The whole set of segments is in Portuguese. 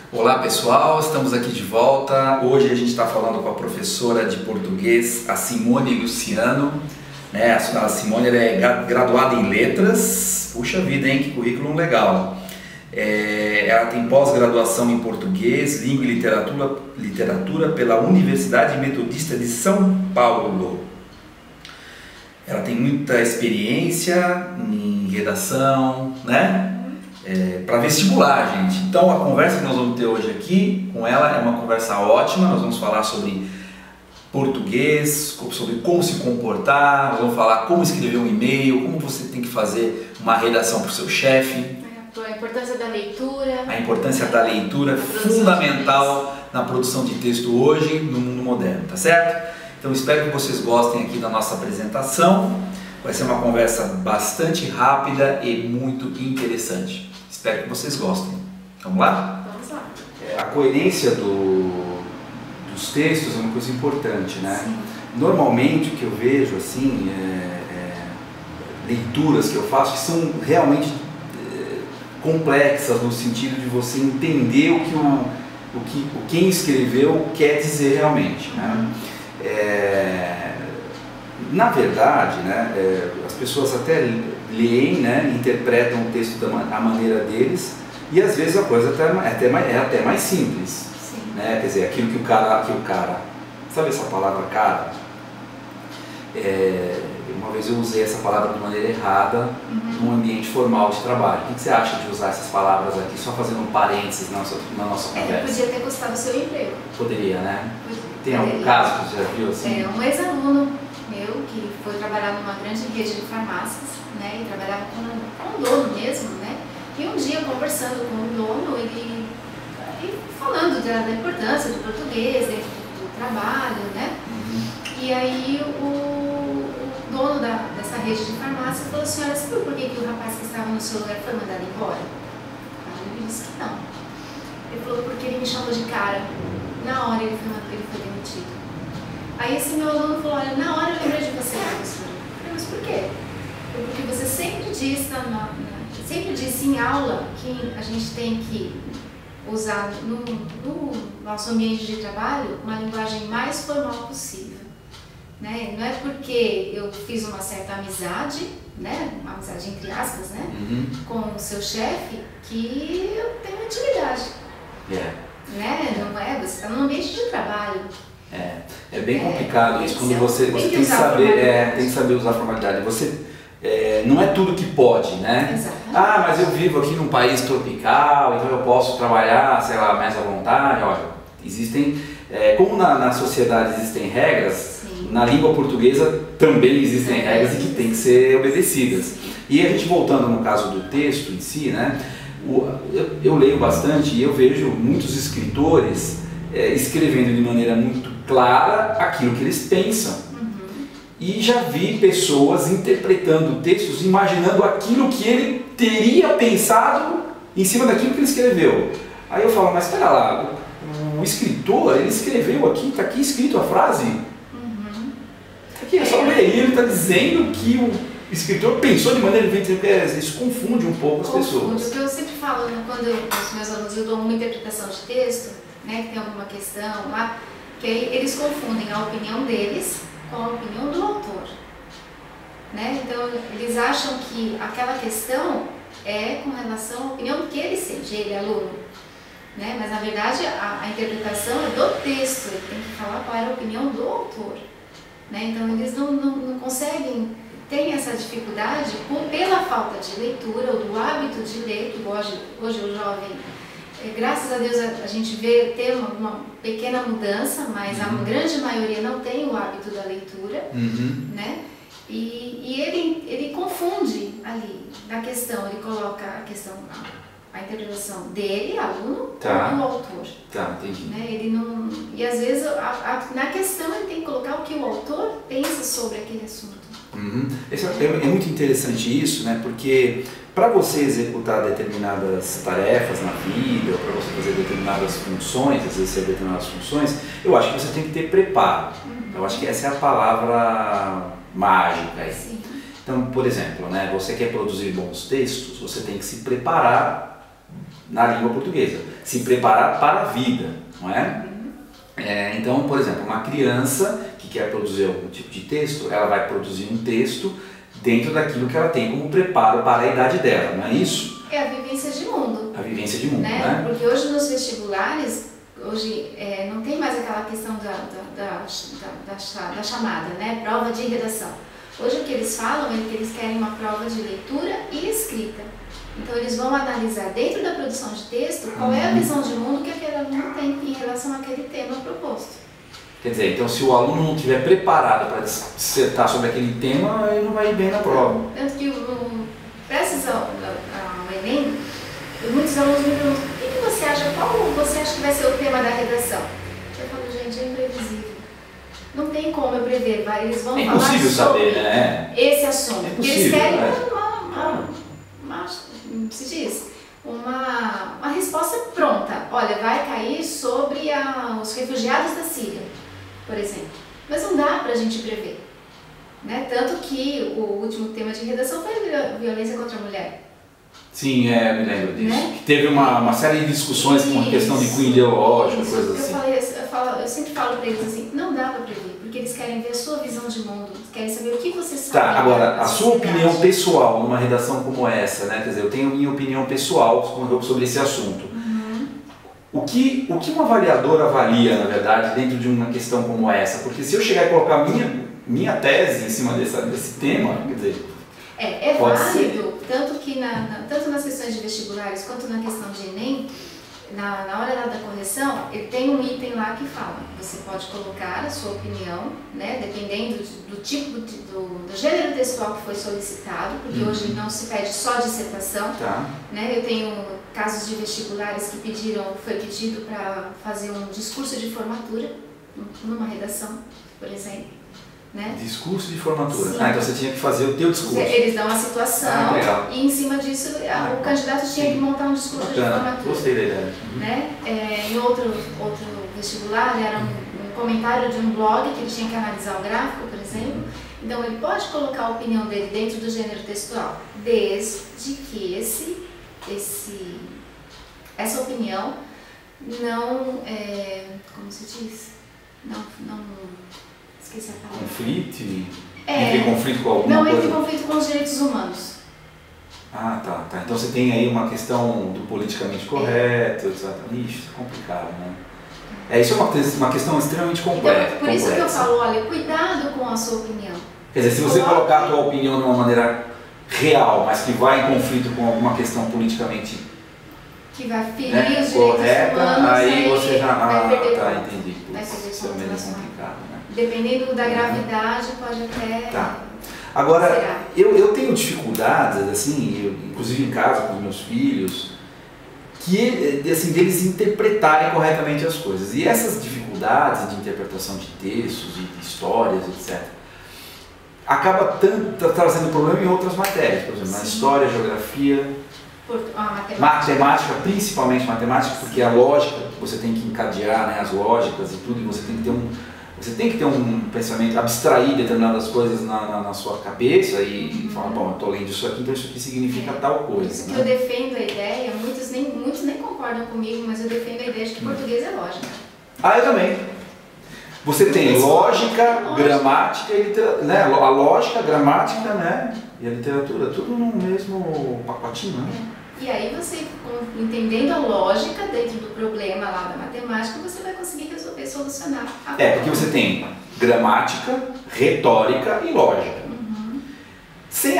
Olá pessoal, estamos aqui de volta. Hoje a gente está falando com a professora de português, a Simone Luciano. A Simone é graduada em letras. Puxa vida, hein? Que currículo legal. Ela tem pós-graduação em português, língua e literatura pela Universidade Metodista de São Paulo. Ela tem muita experiência em redação, né? Para vestibular, gente. Então a conversa que nós vamos ter hoje aqui com ela é uma conversa ótima. Nós vamos falar sobre português, sobre como se comportar, nós vamos falar como escrever um e-mail, como você tem que fazer uma redação para o seu chefe. A importância da leitura. A importância da leitura é fundamental na produção de texto hoje, no mundo moderno, tá certo? Então espero que vocês gostem aqui da nossa apresentação. Vai ser uma conversa bastante rápida e muito interessante. Espero que vocês gostem. Vamos lá? Vamos lá. A coerência dos textos é uma coisa importante, né? Sim. Normalmente o que eu vejo, assim, leituras que eu faço que são realmente complexas no sentido de você entender o que quem escreveu quer dizer realmente, né? Na verdade, né, as pessoas até leem, né, interpretam o texto da maneira deles e às vezes a coisa é até mais simples. Sim. Né? Quer dizer, aquilo que o cara, sabe essa palavra cara? Uma vez eu usei essa palavra de maneira errada num ambiente formal de trabalho. O que você acha de usar essas palavras aqui, só fazendo um parênteses na nossa conversa? Podia ter custado o seu emprego. Poderia, né? Tem Poderia. algum caso que você já viu assim? Um ex-aluno meu que foi trabalhar numa grande rede de farmácias, né, e trabalhava com o dono mesmo, né, e um dia conversando com o dono, ele falando da importância do português dentro do trabalho, né, e aí o dono dessa rede de farmácia falou: senhora, você viu por que o rapaz que estava no seu lugar foi mandado embora? Aí ele disse que não. Ele falou: porque ele me chamou de cara. Na hora ele foi demitido. Aí esse meu aluno falou: olha, na hora eu lembrei de você, professora. Eu falei: mas por quê? Porque você sempre disse em aula que a gente tem que usar no nosso ambiente de trabalho uma linguagem mais formal possível. Né? Não é porque eu fiz uma certa amizade, né? Uma amizade entre aspas, né? Com o seu chefe, que eu tenho intimidade. Né? Não é? Você está num ambiente de trabalho. É bem complicado isso, quando você tem que saber usar a formalidade. Você, não é tudo que pode, né? Exatamente. Ah, mas eu vivo aqui num país tropical, então eu posso trabalhar, sei lá, mais à vontade. Olha, existem, como na sociedade existem regras, sim, na língua portuguesa também existem regras e que têm que ser obedecidas. E a gente voltando no caso do texto em si, né? Eu leio bastante e eu vejo muitos escritores escrevendo de maneira muito clara aquilo que eles pensam. E já vi pessoas interpretando textos, imaginando aquilo que ele teria pensado em cima daquilo que ele escreveu. Aí eu falo: mas espera lá, o escritor, ele escreveu aqui, está aqui escrito a frase. Aqui é só ler, ele está dizendo que o escritor pensou de maneira diferente. Isso confunde um pouco as pessoas. O que eu sempre falo, né, quando os meus alunos eu dou uma interpretação de texto, né, que tem alguma questão lá, que aí eles confundem a opinião deles com a opinião do autor. Né? Então eles acham que aquela questão é com relação à opinião que ele sente, ele é aluno. Né? Mas na verdade a interpretação é do texto, ele tem que falar qual era a opinião do autor. Né? Então eles não conseguem, tem essa dificuldade pela falta de leitura ou do hábito de ler, que hoje o jovem, graças a Deus a gente vê ter uma pequena mudança, mas a grande maioria não tem o hábito da leitura, né? E ele confunde ali na questão, ele coloca a interpretação dele, aluno, com o autor. Tá, entendi. Né? Ele não, e às vezes na questão ele tem que colocar o que o autor pensa sobre aquele assunto. É muito interessante isso, né? Porque para você executar determinadas tarefas na vida, para você fazer determinadas funções, exercer determinadas funções, eu acho que você tem que ter preparo. Eu acho que essa é a palavra mágica aí. Sim. Então, por exemplo, né, você quer produzir bons textos, você tem que se preparar na língua portuguesa. Se preparar para a vida, não é? Então, por exemplo, uma criança que quer produzir algum tipo de texto, ela vai produzir um texto dentro daquilo que ela tem como preparo para a idade dela, não é isso? É a vivência de mundo. A vivência de mundo, né? Porque hoje nos vestibulares, não tem mais aquela questão da chamada, né? Prova de redação. Hoje o que eles falam é que eles querem uma prova de leitura e escrita. Então eles vão analisar dentro da produção de texto qual é a visão de mundo que aquele aluno tem em relação àquele tema proposto. Quer dizer, então se o aluno não estiver preparado para dissertar sobre aquele tema, ele não vai ir bem na prova. Tanto que prestes ao Enem, muitos alunos me perguntam: o que você acha, qual você acha que vai ser o tema da redação? Eu falo, gente, é imprevisível. Não tem como eu prever, eles vão falar impossível sobre saber, né? esse assunto. É impossível, eles querem uma resposta pronta. Olha, vai cair sobre os refugiados da Síria, por exemplo. Mas não dá para a gente prever. Né? Tanto que o último tema de redação foi a violência contra a mulher. Sim, me lembro disso. Né? Que teve uma série de discussões com a questão de cunho ideológico, coisas assim. Eu sempre falo para eles assim, não dá para prever, porque eles querem ver a sua visão de mundo, querem saber o que você sabe. Tá, agora, a sua opinião pessoal numa redação como essa, né? Quer dizer, eu tenho minha opinião pessoal sobre esse assunto. O que um avaliador avalia, na verdade, dentro de uma questão como essa? Porque se eu chegar e colocar minha tese em cima desse tema, quer dizer... É válido, tanto que tanto nas questões de vestibulares quanto na questão de Enem, na hora da correção, ele tem um item lá que fala, você pode colocar a sua opinião, né, dependendo do tipo, do gênero textual que foi solicitado, porque hoje não se pede só dissertação, né, eu tenho casos de vestibulares que foi pedido para fazer um discurso de formatura, numa redação, por exemplo. Né? Discurso de formatura. Então você tinha que fazer o teu discurso. Eles dão a situação e em cima disso o candidato tinha que montar um discurso de formatura. Gostei da ideia. Né? Em outro vestibular era um comentário de um blog que ele tinha que analisar o gráfico, por exemplo. Então ele pode colocar a opinião dele dentro do gênero textual, desde que essa opinião não, como se diz? Não esqueci a palavra. Conflito? Entre conflito com alguma coisa? Não, entre conflito com os direitos humanos. Tá. Então você tem aí uma questão do politicamente correto, etc. Ixi, isso é complicado, né? Isso é uma questão extremamente complexa. Então, por isso que eu falo, olha, cuidado com a sua opinião. Quer dizer, se você colocar a tua opinião de uma maneira real, mas que vai em conflito com alguma questão politicamente que vai ferir os direitos humanos, aí você já... vai perder entendi. Isso é menos complicado, né? Dependendo da gravidade, pode até... Agora, eu tenho dificuldades, assim, inclusive em casa com os meus filhos, deles interpretarem corretamente as coisas. E essas dificuldades de interpretação de textos, de histórias, etc., acaba trazendo problema em outras matérias, por exemplo, na história, geografia, matemática, principalmente matemática, porque a lógica, você tem que encadear, né, as lógicas e tudo, e você tem que ter um pensamento, abstrair determinadas coisas na sua cabeça e falar, bom, eu estou lendo isso aqui, então isso aqui significa tal coisa. Isso que eu defendo a ideia, muitos nem concordam comigo, mas eu defendo a ideia de que português é lógica. Eu também. Você tem lógica, gramática e literatura, né? A lógica, a gramática, né? E a literatura, tudo no mesmo pacotinho, né? E aí você, entendendo a lógica dentro do problema lá da matemática, você vai conseguir resolver, solucionar a porque você tem gramática, retórica e lógica.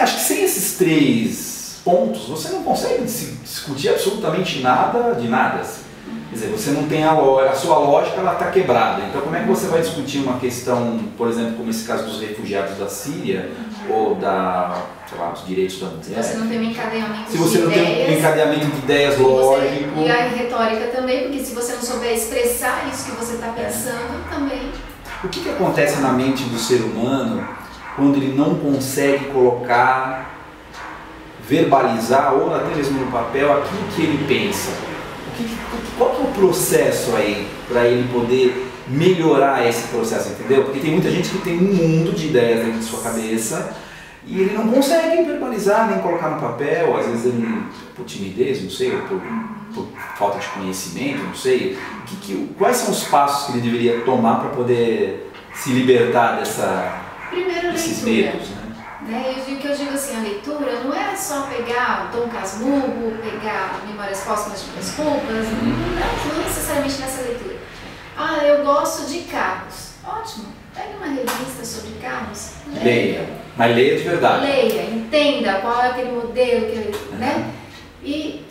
Acho que sem esses 3 pontos, você não consegue discutir absolutamente nada de nada. Assim. Quer dizer, você não tem a sua lógica, ela está quebrada. Então como é que você vai discutir uma questão, por exemplo, como esse caso dos refugiados da Síria, ou dos direitos da mulher? Se você não tem um encadeamento se você não tem um encadeamento de ideias lógico. E a retórica também, porque se você não souber expressar isso que você está pensando, também. O que acontece na mente do ser humano quando ele não consegue colocar, verbalizar, ou até mesmo no papel, aquilo que ele pensa? Qual que é o processo aí para ele poder melhorar esse processo, entendeu? Porque tem muita gente que tem um mundo de ideias dentro de sua cabeça e ele não consegue verbalizar nem colocar no papel, às vezes ele, por timidez, não sei, ou por por falta de conhecimento, não sei, quais são os passos que ele deveria tomar para poder se libertar desses medos, né? O que eu digo assim, a leitura não é só pegar Dom Casmurro, pegar Memórias Póstumas de Brás Cubas, não necessariamente nessa leitura. Ah, eu gosto de carros. Ótimo, pegue uma revista sobre carros, leia. Mas leia de verdade. Leia, entenda qual é aquele modelo, né? E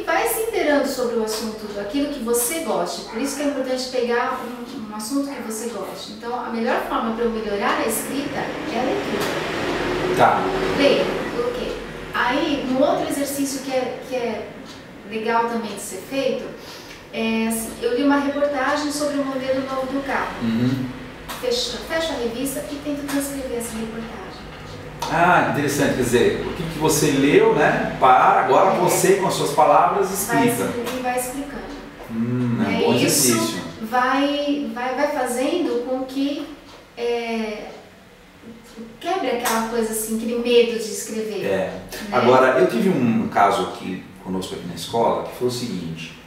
vai se inteirando sobre o assunto, aquilo que você goste. Por isso que é importante pegar um assunto que você goste. Então, a melhor forma para eu melhorar a escrita é a leitura. Tá. Leia, ok. Aí, um outro exercício que é legal também de ser feito, assim, eu li uma reportagem sobre o modelo novo do carro. Fecho a revista e tento transcrever essa reportagem. Ah, interessante, quer dizer, o que você leu, né? Agora você com as suas palavras explica. Vai explicando. É um bom exercício. Isso vai fazendo com que quebre aquela coisa assim, aquele medo de escrever. Né? Agora, eu tive um caso aqui conosco aqui na escola que foi o seguinte.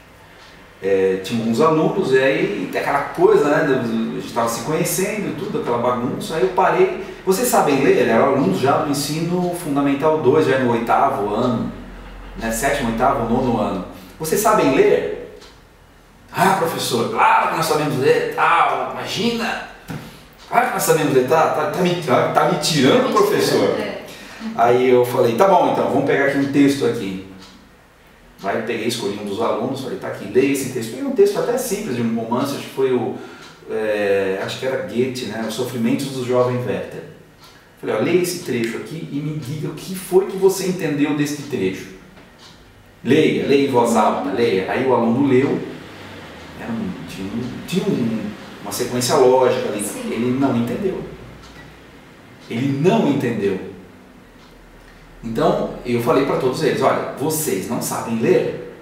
Tinha uns alunos e aí aquela coisa, né? A gente estava se conhecendo, tudo, aquela bagunça, aí eu parei. Vocês sabem ler? Eram alunos já do ensino fundamental 2, já no 8º ano, né? 7º, 8º, 9º ano. Vocês sabem ler? Ah, professor, claro que nós sabemos ler, tal, imagina! Claro que nós sabemos ler, tá me tirando, professor? Aí eu falei, tá bom então, vamos pegar aqui um texto aqui. Aí peguei, escolhi um dos alunos, falei, tá aqui, leia esse texto. Peguei um texto até simples de um romance, acho que foi acho que era Goethe, né? Os Sofrimentos do Jovem Werther. Falei, ó, leia esse trecho aqui e me diga o que foi que você entendeu desse trecho. Leia em voz alta, leia. Aí o aluno leu, tinha uma sequência lógica ali. Sim. Ele não entendeu. Então, eu falei para todos eles, olha, vocês não sabem ler,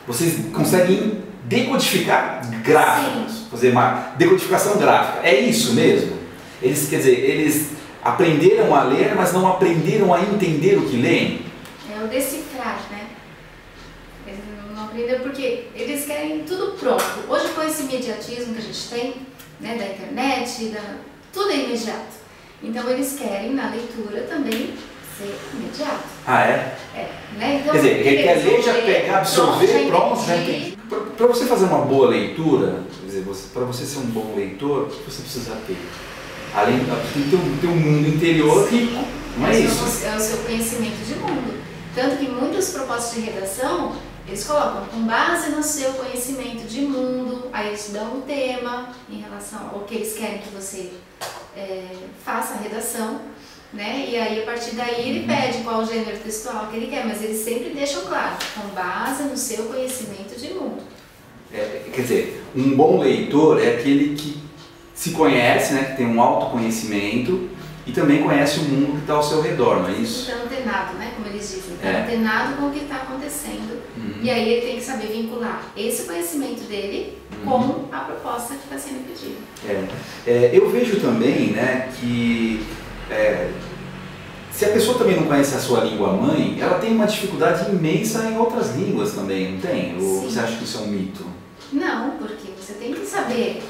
vocês conseguem decodificar gráficos, fazer uma decodificação gráfica, é isso mesmo? Eles aprenderam a ler, mas não aprenderam a entender o que leem? É o decifrar, né? Eles não aprenderam porque eles querem tudo pronto. Hoje com esse imediatismo que a gente tem, né, da internet, tudo é imediato. Então eles querem na leitura também ser imediato. Ah, é? Né? Então, quer dizer, ele quer ler, já pegar, absorver, pronto, já entendi. Para você fazer uma boa leitura, quer dizer, para você ser um bom leitor, o que você precisa ter? Além de ter um mundo interior rico, não é isso? É o seu conhecimento de mundo. Tanto que muitas propostas de redação, eles colocam com base no seu conhecimento de mundo, aí eles dão um tema em relação ao que eles querem que você faça a redação, né? E aí a partir daí ele pede qual o gênero textual que ele quer, mas eles sempre deixam claro, com base no seu conhecimento de mundo. Quer dizer, um bom leitor é aquele que se conhece, né, que tem um autoconhecimento e também conhece o mundo que está ao seu redor, não é isso? Está antenado, né, como eles dizem, está antenado com o que está acontecendo. E aí ele tem que saber vincular esse conhecimento dele com a proposta que está sendo pedida. Eu vejo também, né, que se a pessoa também não conhece a sua língua mãe, ela tem uma dificuldade imensa em outras línguas também, não tem? Ou você acha que isso é um mito? Não, porque você tem que saber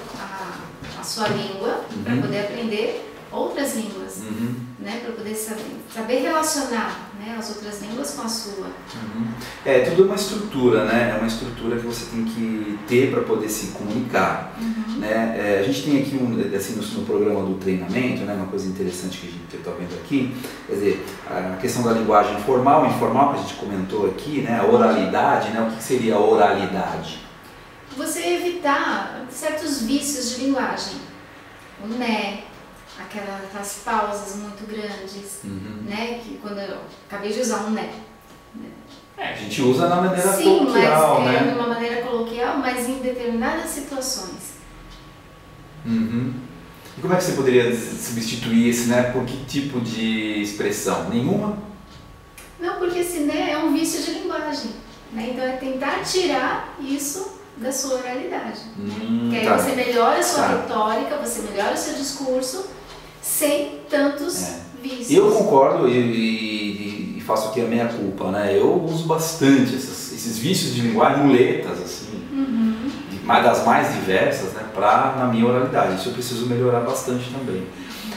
a sua língua para poder aprender outras línguas, né? Para poder saber relacionar, né, as outras línguas com a sua. Tudo é uma estrutura, né? É uma estrutura que você tem que ter para poder se comunicar. Né? A gente tem aqui assim, no programa do treinamento, né, uma coisa interessante que a gente está vendo aqui, quer dizer, a questão da linguagem formal e informal que a gente comentou aqui, né, a oralidade, né? O que seria a oralidade? Você evitar certos vícios de linguagem, o né, aquelas pausas muito grandes, né, que quando eu acabei de usar um né. A gente usa na maneira coloquial, mas né? De uma maneira coloquial, mas em determinadas situações. E como é que você poderia substituir esse né por que tipo de expressão? Nenhuma? Não, porque esse né é um vício de linguagem, né? Então é tentar tirar isso da sua oralidade. Que aí você melhora a sua retórica, você melhora o seu discurso sem tantos vícios. Eu concordo e faço aqui a minha culpa, né? Eu uso bastante esse esses vícios de linguagem, muletas, assim, das mais diversas, né, na minha oralidade. Isso eu preciso melhorar bastante também.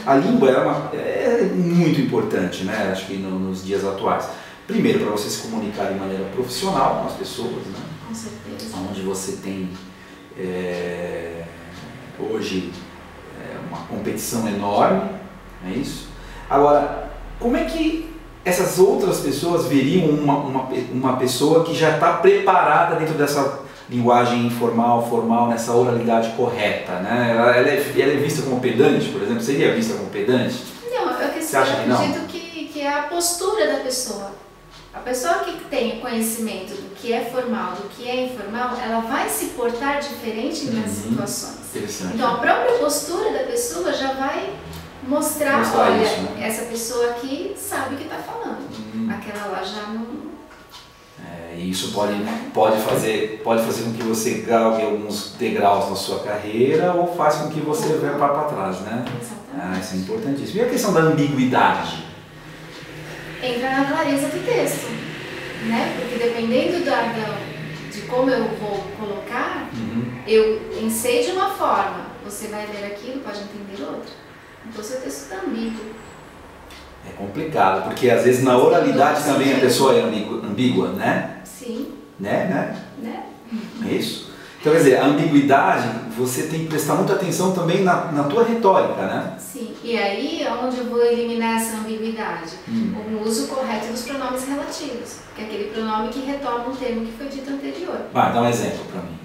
A língua é muito importante, né, acho que nos dias atuais. Primeiro, para você se comunicar de maneira profissional com as pessoas, né? Com certeza. Onde você tem hoje uma competição enorme, não é isso? Agora, como é que essas outras pessoas veriam uma pessoa que já está preparada dentro dessa linguagem informal, formal, nessa oralidade correta, né? Ela é vista como pedante, por exemplo? Seria vista como pedante? Não, eu acredito que é a postura da pessoa. A pessoa que tem conhecimento do que é formal, do que é informal, ela vai se portar diferente nas situações. Interessante. Então a própria postura da pessoa já vai mostrar olha, isso, né? Essa pessoa aqui sabe o que está falando. Aquela lá já não... E isso pode fazer com que você galgue alguns degraus na sua carreira ou faz com que você vá para trás, né? Exatamente. Isso é importantíssimo. E a questão da ambiguidade? Entra na clareza do texto, né? Porque dependendo de como eu vou colocar, eu ensei de uma forma, você vai ler aquilo, pode entender outra. Então seu texto está ambíguo. É complicado, porque às vezes na oralidade também a pessoa é ambígua, né? Sim. Né? É isso? Então, quer dizer, a ambiguidade, você tem que prestar muita atenção também na tua retórica, né? Sim, e aí é onde eu vou eliminar essa ambiguidade. O uso correto dos pronomes relativos, que é aquele pronome que retoma um termo que foi dito anterior. Vai, dá um exemplo para mim.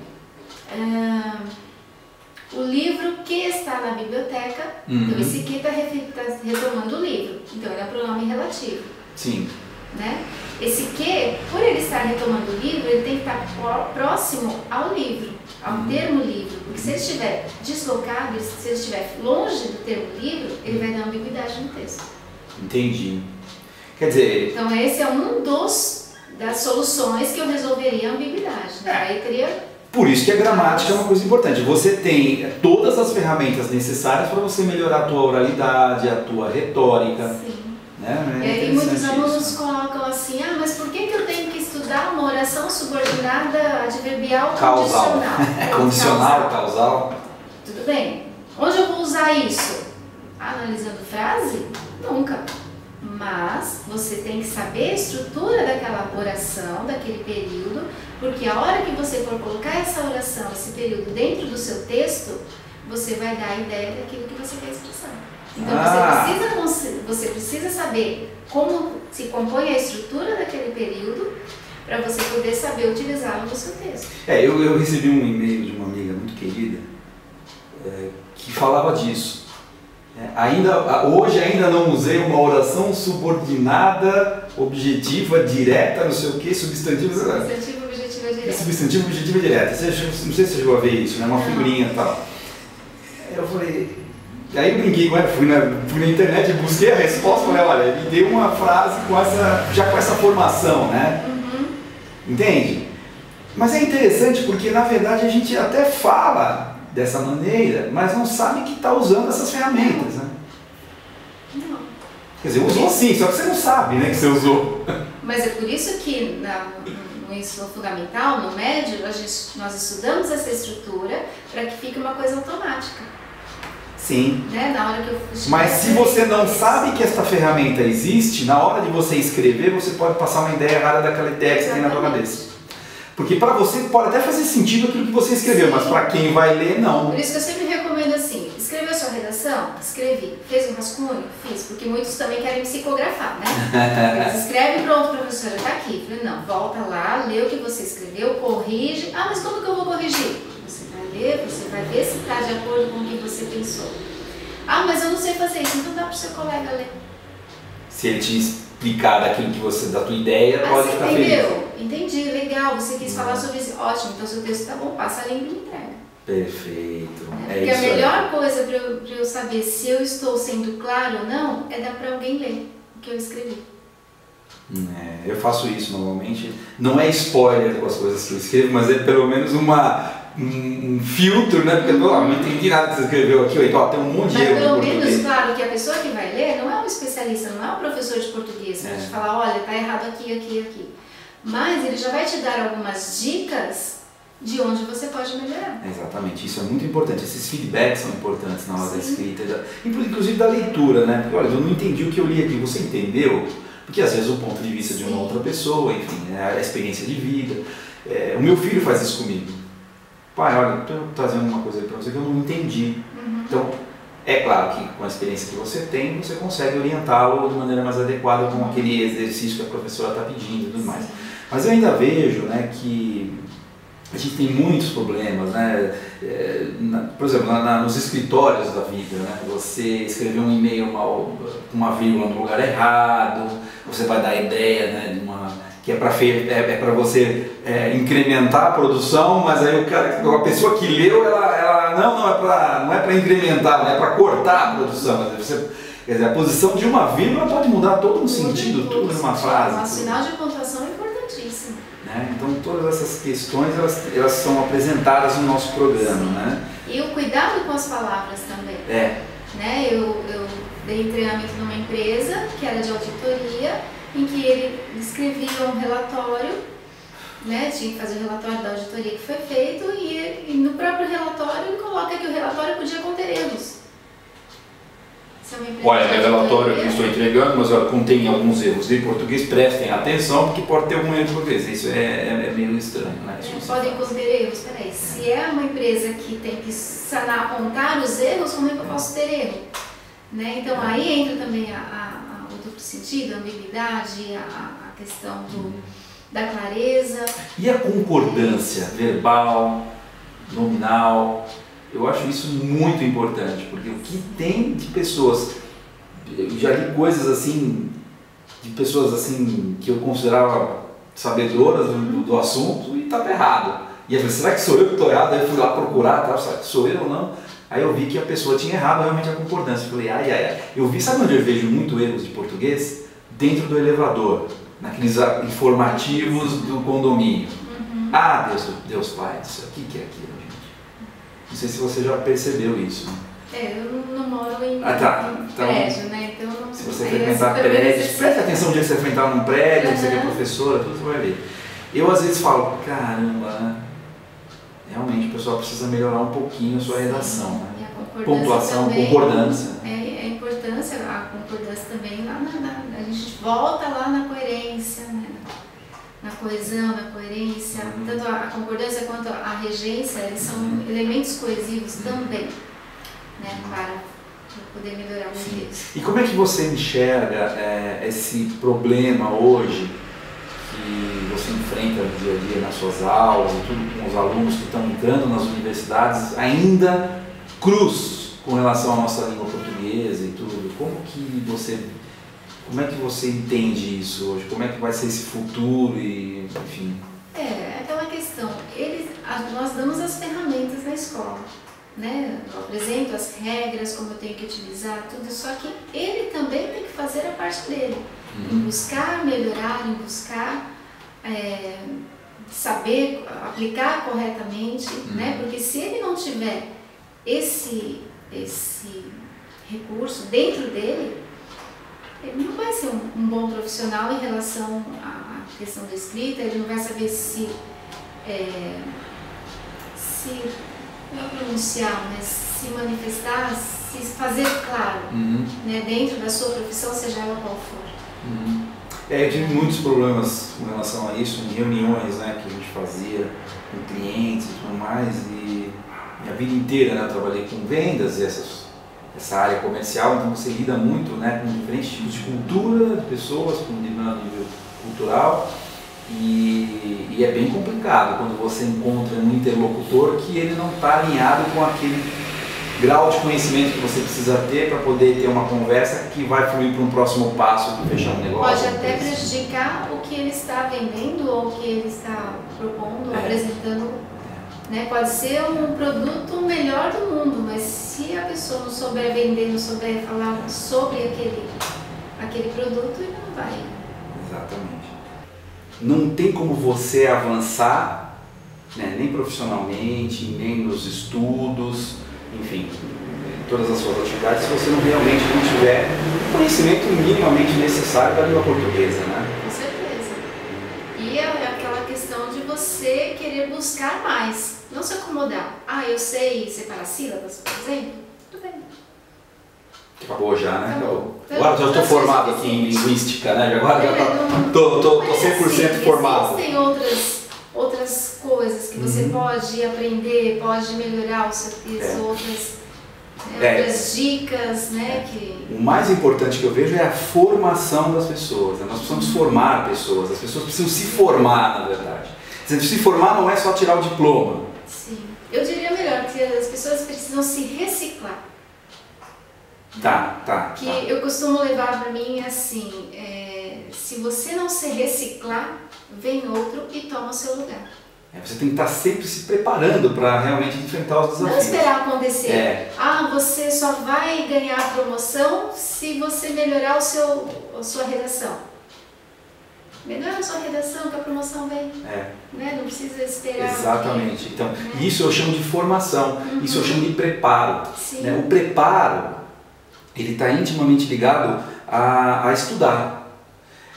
O livro que está na biblioteca, então esse que está retomando o livro, então ele é um pronome relativo. Sim. Né? Esse que, por ele estar retomando o livro, ele tem que estar próximo ao livro, ao termo livro, porque se ele estiver deslocado, se ele estiver longe do termo livro, ele vai dar ambiguidade no texto. Entendi. Quer dizer... Então esse é das soluções que eu resolveria a ambiguidade, né? Aí teria... Por isso que a gramática é uma coisa importante. Você tem todas as ferramentas necessárias para você melhorar a tua oralidade, a tua retórica. Sim. Né? E aí muitos alunos colocam assim, mas por que eu tenho que estudar uma oração subordinada adverbial condicional? Condicional, causal. Tudo bem. Onde eu vou usar isso? Analisando frase? Nunca. Mas você tem que saber a estrutura daquela oração, daquele período, porque a hora que você for colocar essa oração, esse período dentro do seu texto, você vai dar a ideia daquilo que você quer expressar. Então você precisa saber como se compõe a estrutura daquele período para você poder saber utilizá-lo no seu texto. Eu recebi um e-mail de uma amiga muito querida que falava disso. Hoje ainda não usei uma oração subordinada, objetiva, direta, não sei o que, substantivo, objetiva, direta. Substantivo, objetiva, direta. Não sei se você chegou a ver isso, né? Uma figurinha e tal. Eu falei... Aí eu brinquei com ela, fui na internet, busquei a resposta, falei, olha, me deu uma frase já com essa formação, né? Entende? Mas é interessante porque, na verdade, a gente até fala dessa maneira, mas não sabe que está usando essas ferramentas, né? Não. Quer dizer, usou sim, só que você não sabe, né, que você usou. Mas é por isso que no ensino fundamental, no médio, nós estudamos essa estrutura para que fique uma coisa automática. Sim. Né? Na hora que mas se você não sabe que esta ferramenta existe, na hora de você escrever, você pode passar uma ideia errada daquela ideia que você tem na sua cabeça. Porque para você pode até fazer sentido aquilo que você escreveu, mas para quem vai ler, não. Por isso que eu sempre recomendo assim, escreveu sua redação? Escrevi. Fez um rascunho? Fiz. Porque muitos também querem psicografar, né? Eles escrevem, pronto, professora, está aqui. Eu falei, não, volta lá, lê o que você escreveu, corrige. Mas como que eu vou corrigir? Você vai ler, você vai ver se está de acordo com o que você pensou. Mas eu não sei fazer isso, então dá para o seu colega ler. Se ele te explicar daquilo que da tua ideia, pode ficar feliz. Entendeu? Entendi, legal, você quis falar sobre isso, ótimo, então seu texto está bom, passa a link e me entrega. Perfeito. Porque a melhor coisa para eu saber se eu estou sendo claro ou não, é dar para alguém ler o que eu escrevi. Eu faço isso normalmente, não é spoiler com as coisas que eu escrevo, mas é pelo menos um filtro, né? Porque eu não entendi nada que você escreveu aqui, ó, tem um monte de erro. Mas pelo menos, claro, que a pessoa que vai ler não é um especialista, não é um professor de português, que vai te falar, olha, tá errado aqui, aqui, aqui. mas ele já vai te dar algumas dicas de onde você pode melhorar. Exatamente, isso é muito importante. Esses feedbacks são importantes na hora da escrita, inclusive da leitura, né? Porque olha, eu não entendi o que eu li aqui, você entendeu? Porque às vezes o ponto de vista de uma outra pessoa, enfim, a experiência de vida. O meu filho faz isso comigo. Pai, olha, estou trazendo uma coisa aí para você que eu não entendi. Então, é claro que com a experiência que você tem, você consegue orientá-lo de maneira mais adequada com aquele exercício que a professora está pedindo e tudo mais. Mas eu ainda vejo, né, que a gente tem muitos problemas, né? Por exemplo, nos escritórios da vida, né? Você escreveu um e-mail com uma vírgula no lugar errado, você vai dar a ideia, né, de que é para você incrementar a produção, mas aí a pessoa que leu, ela não é para incrementar, né? É para cortar a produção. Quer dizer, a posição de uma vírgula pode mudar todo um sentido, tudo numa frase. Um sinal de pontuação é importantíssimo. Então todas essas questões elas são apresentadas no nosso programa, né? E o cuidado com as palavras também. Né? Eu dei treinamento numa empresa que era de auditoria, em que ele escrevia um relatório, né? Tinha que fazer o relatório da auditoria que foi feito e no próprio relatório ele coloca que o relatório podia conter erros. Olha, é relatório que estou entregando, mas contém alguns erros de português, prestem atenção, porque pode ter algum erro de português. Isso é meio estranho, né? Podem conter erros, peraí. Se é uma empresa que tem que sanar, apontar os erros, como é que eu posso ter erro? Né? Então aí entra também o duplo sentido, a ambiguidade, a questão da clareza. E a concordância verbal, nominal? Eu acho isso muito importante, porque o que tem de pessoas, eu já li coisas assim, de pessoas assim que eu considerava sabedoras do assunto e estava errado. E eu falei, será que sou eu que estou errado? Aí eu fui lá procurar, será que sou eu ou não? Aí eu vi que a pessoa tinha errado realmente a concordância. Eu falei, ai. Eu vi, sabe onde eu vejo muito erros de português? Dentro do elevador, naqueles informativos do condomínio. Ah, Deus Pai, isso aqui que é aquilo. Não sei se você já percebeu isso. Eu não moro em então, prédio, né? Então, se você frequentar prédio, preste atenção no dia que você frequentar num prédio, você é professora, tudo você vai ver. Eu às vezes falo, caramba, né? Realmente o pessoal precisa melhorar um pouquinho a sua redação, né? Pontuação, também, concordância. A importância, a concordância também, a gente volta lá na coerência, né? Na coesão, na coerência, tanto a concordância quanto a regência, eles são elementos coesivos também, né, para poder melhorar o inglês. E como é que você enxerga esse problema hoje que você enfrenta no dia a dia nas suas aulas e tudo com os alunos que estão entrando nas universidades, ainda cruz com relação à nossa língua portuguesa e tudo? Como é que você entende isso hoje? Como é que vai ser esse futuro e, enfim? Aquela questão, nós damos as ferramentas na escola, né? Eu apresento as regras, como eu tenho que utilizar, tudo, só que ele também tem que fazer a parte dele, em buscar melhorar, em buscar saber aplicar corretamente, né? Porque se ele não tiver esse recurso dentro dele, ele não vai ser um bom profissional em relação à questão da escrita, ele não vai saber se pronunciar, né, se manifestar, se fazer claro, né, dentro da sua profissão, seja ela qual for. Eu tive muitos problemas com relação a isso, em reuniões, né, que a gente fazia com clientes e tudo mais, e a vida inteira, né, eu trabalhei com vendas e essa área comercial, então você lida muito, né, com diferentes tipos de cultura, de pessoas, com nível cultural, e é bem complicado quando você encontra um interlocutor que ele não está alinhado com aquele grau de conhecimento que você precisa ter para poder ter uma conversa que vai fluir para um próximo passo de fechar um negócio. Pode até prejudicar o que ele está vendendo ou o que ele está propondo, apresentando. Né? Pode ser um produto melhor do mundo, mas se a pessoa não souber vender, não souber falar sobre aquele produto, ele não vai. Exatamente. Não tem como você avançar, né, nem profissionalmente, nem nos estudos, enfim, em todas as suas atividades, se você realmente não tiver o conhecimento minimamente necessário da língua portuguesa, né? Com certeza. E você querer buscar mais, não se acomodar. Ah, eu sei separar sílabas, por exemplo? Tudo bem. Acabou já, né? Acabou. Agora já estou formado aqui em linguística, né? Agora já estou 100% formado. Existem outras coisas que você pode aprender, pode melhorar o seu texto, outras dicas, né? O mais importante que eu vejo é a formação das pessoas. Né? Nós precisamos formar pessoas, as pessoas precisam se formar, na verdade. Se formar não é só tirar o diploma. Sim, eu diria melhor que as pessoas precisam se reciclar. Que eu costumo levar para mim assim, se você não se reciclar, vem outro e toma o seu lugar. Você tem que estar sempre se preparando para realmente enfrentar os desafios. Não esperar acontecer. Você só vai ganhar a promoção se você melhorar a sua redação. Melhora a sua redação que a promoção vem. Né? Não precisa esperar. Exatamente. Então, isso eu chamo de formação, isso eu chamo de preparo. Né? O preparo, ele está intimamente ligado a estudar.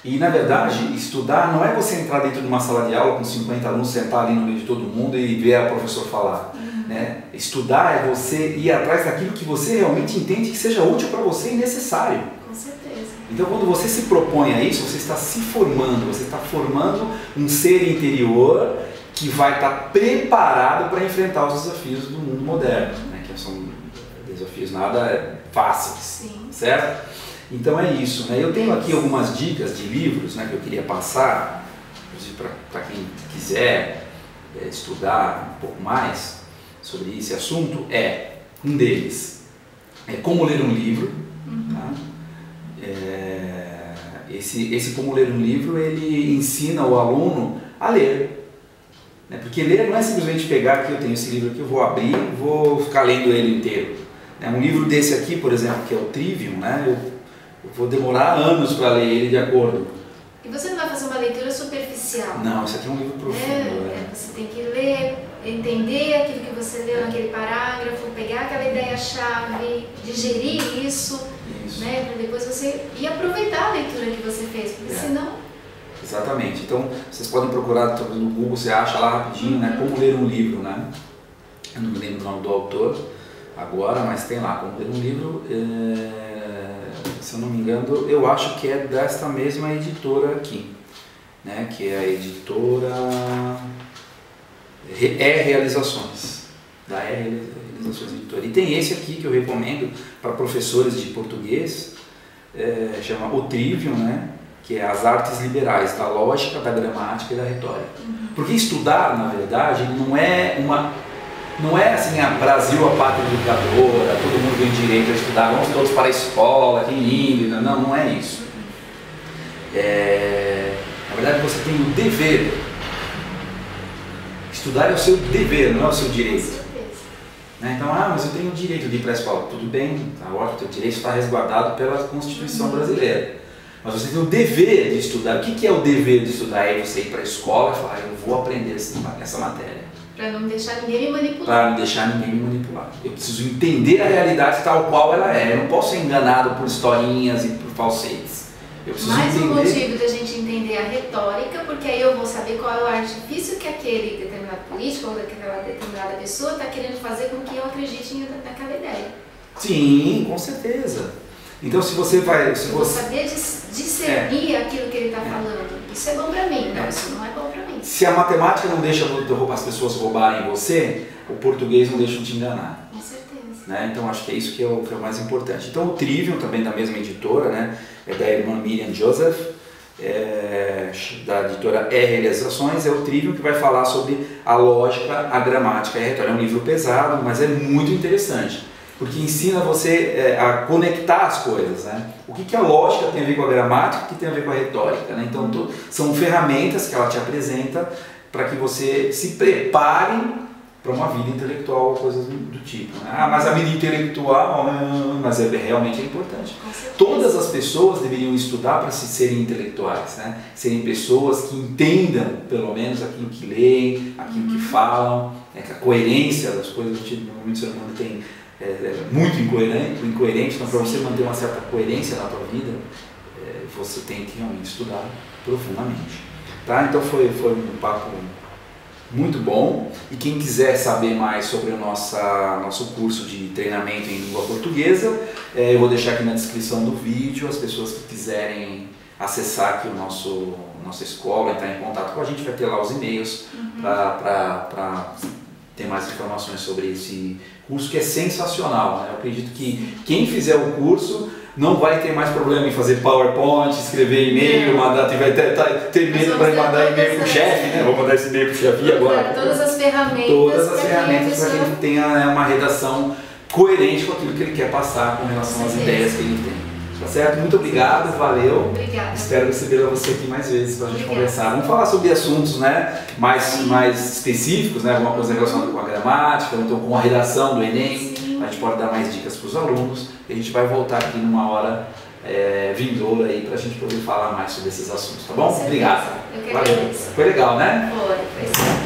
E, na verdade, estudar não é você entrar dentro de uma sala de aula com 50 alunos, sentar ali no meio de todo mundo e ver a professora falar. Né? Estudar é você ir atrás daquilo que você realmente entende que seja útil para você e necessário. Com certeza. Então, quando você se propõe a isso, você está se formando, você está formando um ser interior que vai estar preparado para enfrentar os desafios do mundo moderno, né? Que são desafios nada fáceis, certo? Então é isso, né? Eu tenho aqui algumas dicas de livros, né, que eu queria passar, inclusive para quem quiser estudar um pouco mais sobre esse assunto. Um deles é Como Ler um Livro. Tá? Esse Como Ler um Livro, ele ensina o aluno a ler. Né? Porque ler não é simplesmente pegar aqui, eu tenho esse livro aqui, eu vou abrir e vou ficar lendo ele inteiro. Um livro desse aqui, por exemplo, que é o Trivium, né? Eu vou demorar anos para ler ele de acordo. E você não vai fazer uma leitura superficial. Não, isso aqui é um livro profundo. Você tem que ler, entender aquilo que você leu naquele parágrafo, pegar aquela ideia-chave, digerir isso. Né, para depois você ir aproveitar a leitura que você fez, porque senão... Exatamente. Então, vocês podem procurar no Google, você acha lá rapidinho, né? Como ler um livro, né? Eu não me lembro o nome do autor agora, mas tem lá, Como Ler um Livro. Se eu não me engano, eu acho que é desta mesma editora aqui, né? Que é a editora Realizações, da Realizações Editora. E tem esse aqui que eu recomendo para professores de português, chama O Trivium, né? Que é As Artes Liberais, da Lógica, da Gramática e da Retórica. Porque estudar, na verdade, não é assim, a Brasil, a pátria educadora, todo mundo tem direito a estudar, vamos todos para a escola, que lindo, não é isso. Na verdade, você tem o dever. Estudar é o seu dever, não é o seu direito. Né? Então, mas eu tenho o direito de ir para a escola. Tudo bem, o teu direito está resguardado pela Constituição brasileira. Mas você tem o dever de estudar. O que é o dever de estudar? É você ir para a escola e falar, eu vou aprender essa matéria. Para não deixar ninguém me manipular. Para não deixar ninguém me manipular. Eu preciso entender a realidade tal qual ela é. Eu não posso ser enganado por historinhas e por falsetes. Eu preciso Mais entender... um motivo da gente entender a retórica, porque aí eu vou saber qual é o artifício que aquele determinado político ou aquela determinada pessoa está querendo fazer com que eu acredite naquela ideia. Sim, com certeza. Então, se você vai... Eu vou saber discernir aquilo que ele está falando. Isso é bom para mim, não, isso não é bom para mim. Se a matemática não deixa as pessoas roubarem você, o português não deixa te enganar. Com certeza. Né? Então, acho que é isso que é o mais importante. Então, o Trivium, também da mesma editora, né? É da irmã Miriam Joseph, da editora Realizações, é o Trivium que vai falar sobre a lógica, a gramática e a retórica. É um livro pesado, mas é muito interessante. Porque ensina você a conectar as coisas, né? O que a lógica tem a ver com a gramática, o que tem a ver com a retórica, né? Então, são ferramentas que ela te apresenta para que você se prepare para uma vida intelectual ou coisas do tipo. Né? Mas a vida intelectual, mas realmente é importante. Todas as pessoas deveriam estudar para serem intelectuais, né? Serem pessoas que entendam, pelo menos, aquilo que leem, aquilo que falam, né? Que a coerência das coisas, normalmente o ser humano tem... muito incoerente, então para você manter uma certa coerência na tua vida, você tem que realmente estudar profundamente. Tá? Então foi um papo muito bom. E quem quiser saber mais sobre o nosso curso de treinamento em língua portuguesa, eu vou deixar aqui na descrição do vídeo. As pessoas que quiserem acessar aqui nossa escola, entrar em contato com a gente, vai ter lá os e-mails para ter mais informações sobre esse curso, que é sensacional, né? Eu acredito que quem fizer o curso não vai ter mais problema em fazer PowerPoint, escrever e-mail, mandar, vai ter medo para mandar e-mail para o chefe, né? Vou mandar esse e-mail para o chefe agora. Todas as ferramentas. Todas as ferramentas para que ele tenha uma redação coerente com aquilo que ele quer passar com relação às ideias que ele tem. Tá certo? Muito obrigado, valeu. Obrigada. Espero receber você aqui mais vezes para a gente conversar. Vamos falar sobre assuntos, né, mais específicos, né, alguma coisa relacionada com a gramática, então com a redação do Enem. Sim. A gente pode dar mais dicas para os alunos. E a gente vai voltar aqui numa hora vindoura aí para a gente poder falar mais sobre esses assuntos, tá bom? Obrigado. Eu que Valeu. agradeço. Foi legal, né? Foi sim.